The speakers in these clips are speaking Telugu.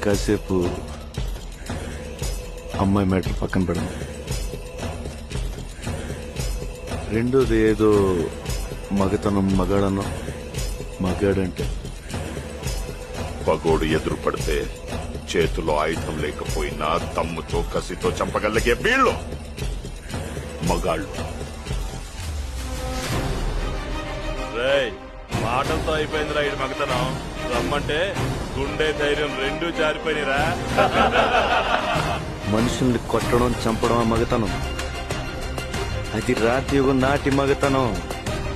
కాసేపు అమ్మాయి మ్యాటర్ పక్కన పడింది. రెండోది ఏదో మగతనం, మగాడనో. మగాడంటే పగోడు ఎదురు పడితే చేతిలో ఆయుధం లేకపోయినా తమ్ముతో కసితో చంపగలిగే వీళ్ళు మగాళ్ళు. మాటలతో అయిపోయింది రా ఇటు మగతనం. రమ్మంటే గుండె ధైర్యం రెండూ జారిపోయినరా. మనుషుల్ని కొట్టడం, చంపడం మగతనం. అది రాత్రియుగం నాటి మగతనం.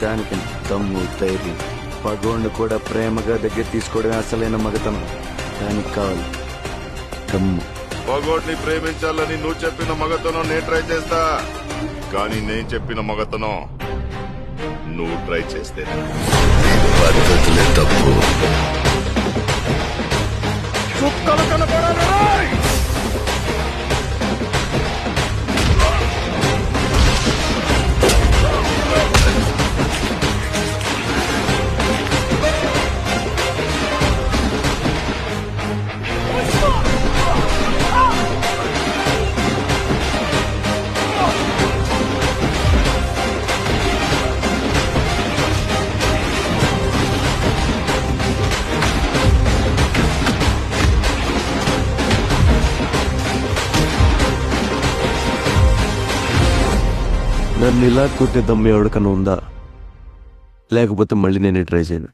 దానికి దమ్ము, ధైర్యం. పగోడిని కూడా ప్రేమగా దగ్గర తీసుకోవడం అసలైన మగతనం. దానికి కావాలి దమ్ము. పగోడిని ప్రేమించాలని నువ్వు చెప్పిన మగతనం నేను ట్రై చేస్తా, కానీ నేను చెప్పిన మగతనం నువ్వు ట్రై చేస్తే పద్ధతులే తప్పు. చుక్కలు కనపడాలి. నన్ను ఇలా కొట్టే దమ్ము ఎవరికన్నా ఉందా? లేకపోతే మళ్ళీ నేనే ట్రై చేయను.